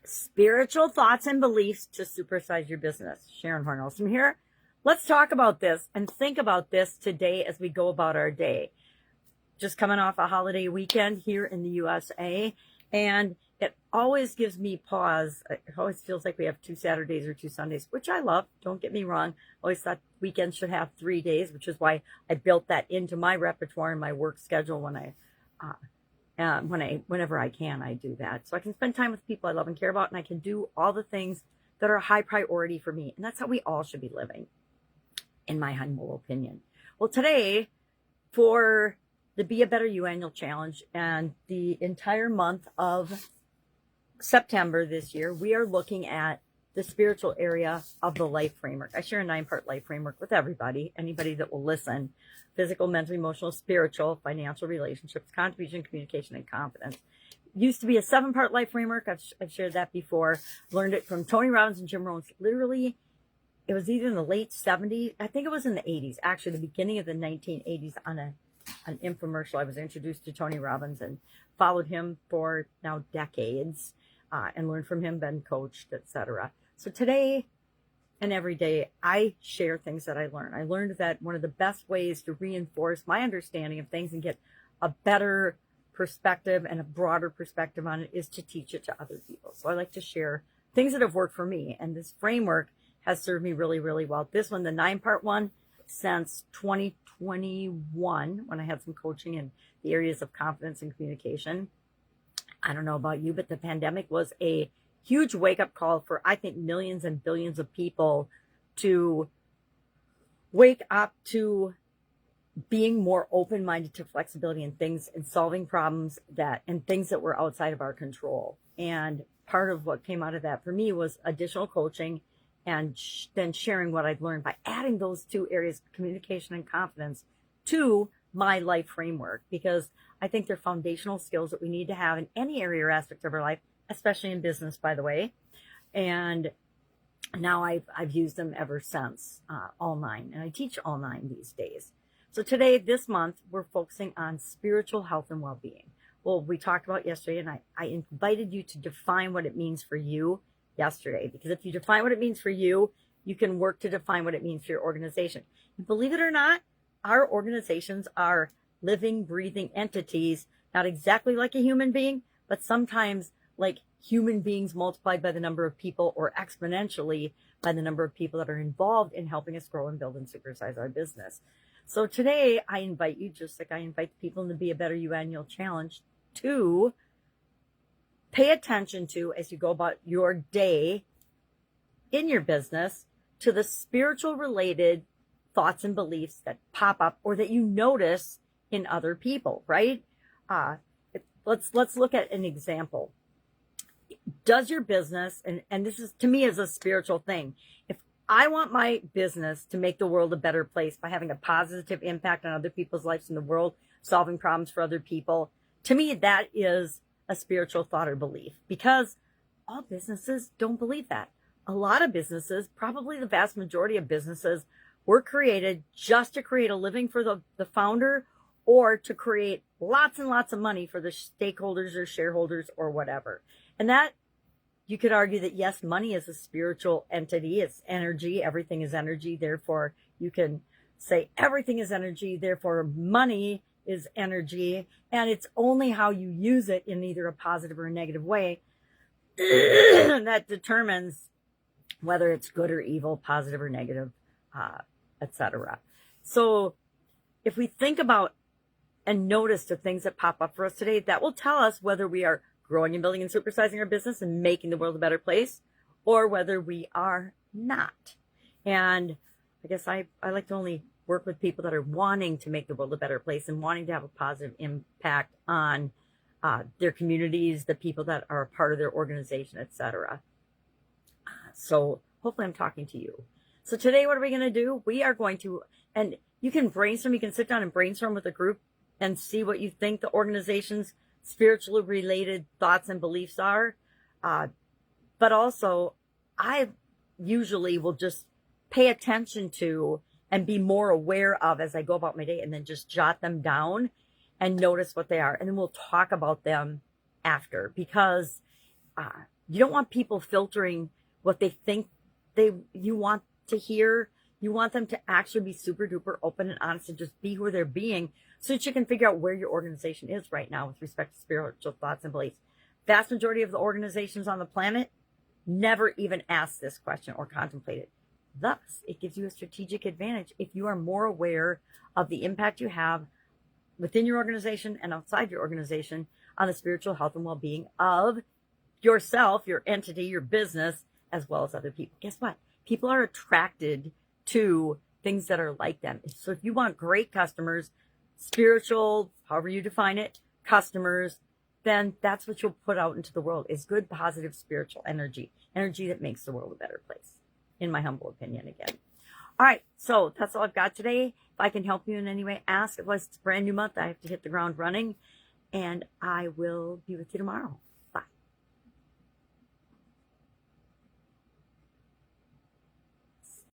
Spiritual thoughts and beliefs to supersize your business. Sharon Horne-Ellstrom here. Let's talk about this and think about this today as we go about our day. Just coming off a holiday weekend here in the USA, and it always gives me pause. It always feels like we have 2 Saturdays or 2 Sundays, which I love. Don't get me wrong. Always thought weekends should have 3 days, which is why I built that into my repertoire and my work schedule whenever I can, I do that. So I can spend time with people I love and care about, and I can do all the things that are a high priority for me. And that's how we all should be living, in my humble opinion. Well, today, for the Be a Better You annual challenge and the entire month of September this year, we are looking at the spiritual area of the life framework. I share a 9-part life framework with anybody that will listen. Physical, mental, emotional, spiritual, financial, relationships, contribution, communication, and confidence. It used to be a 7-part life framework. I've shared that before. Learned it from Tony Robbins and Jim Rohn. Literally, it was either in the late 70s. I think it was in the 80s. Actually, the beginning of the 1980s on an infomercial. I was introduced to Tony Robbins and followed him for now decades and learned from him, been coached, etc. So today and every day, I share things that I learn. I learned that one of the best ways to reinforce my understanding of things and get a better perspective and a broader perspective on it is to teach it to other people. So I like to share things that have worked for me. And this framework has served me really, really well. This one, the 9-part one, since 2021, when I had some coaching in the areas of confidence and communication. I don't know about you, but the pandemic was a huge wake-up call for, I think, millions and billions of people to wake up to being more open-minded to flexibility and things and solving problems and things that were outside of our control. And part of what came out of that for me was additional coaching and then sharing what I've learned by adding those 2 areas, communication and confidence, to my life framework, because I think they're foundational skills that we need to have in any area or aspect of our life, especially in business, by the way. And now I've used them ever since, all 9, and I teach all 9 these days. So today, this month, we're focusing on spiritual health and well-being. Well, we talked about yesterday, and I invited you to define what it means for you yesterday, because if you define what it means for you, you can work to define what it means for your organization. And believe it or not, our organizations are living, breathing entities, not exactly like a human being, but sometimes like human beings multiplied by the number of people, or exponentially by the number of people that are involved in helping us grow and build and supersize our business. So today I invite you, just like I invite the people in the Be a Better You annual challenge, to pay attention to, as you go about your day in your business, to the spiritual related thoughts and beliefs that pop up or that you notice in other people, right? Let's look at an example. Does your business, and this is, to me, is a spiritual thing. If I want my business to make the world a better place by having a positive impact on other people's lives in the world, solving problems for other people, to me, that is a spiritual thought or belief, because all businesses don't believe that. A lot of businesses, probably the vast majority of businesses, were created just to create a living for the founder, or to create lots and lots of money for the stakeholders or shareholders or whatever. And that, you could argue that, yes, money is a spiritual entity. It's energy. Everything is energy. Therefore, you can say everything is energy. Therefore, money is energy. And it's only how you use it in either a positive or a negative way that determines whether it's good or evil, positive or negative, etc. So if we think about and notice the things that pop up for us today, that will tell us whether we are growing and building and supersizing our business and making the world a better place, or whether we are not. And I guess I like to only work with people that are wanting to make the world a better place and wanting to have a positive impact on their communities, the people that are a part of their organization, etc. So hopefully I'm talking to you. So today, what are we going to do? We are going to, and you can brainstorm, you can sit down and brainstorm with a group and see what you think the organization's spiritually related thoughts and beliefs are. But also, I usually will just pay attention to and be more aware of as I go about my day, and then just jot them down and notice what they are. And then we'll talk about them after, because You don't want people filtering what they think you want to hear. You want them to actually be super duper open and honest and just be who they're being, so that you can figure out where your organization is right now with respect to spiritual thoughts and beliefs. Vast majority of the organizations on the planet never even ask this question or contemplate it. Thus, it gives you a strategic advantage if you are more aware of the impact you have within your organization and outside your organization on the spiritual health and well-being of yourself, your entity, your business, as well as other people. Guess what? People are attracted to things that are like them. So if you want great customers, spiritual, however you define it, customers, then that's what you'll put out into the world, is good, positive, spiritual energy that makes the world a better place, in my humble opinion again. All right, so that's all I've got today. If I can help you in any way, ask. Otherwise, it's a brand new month. I have to hit the ground running, and I will be with you tomorrow.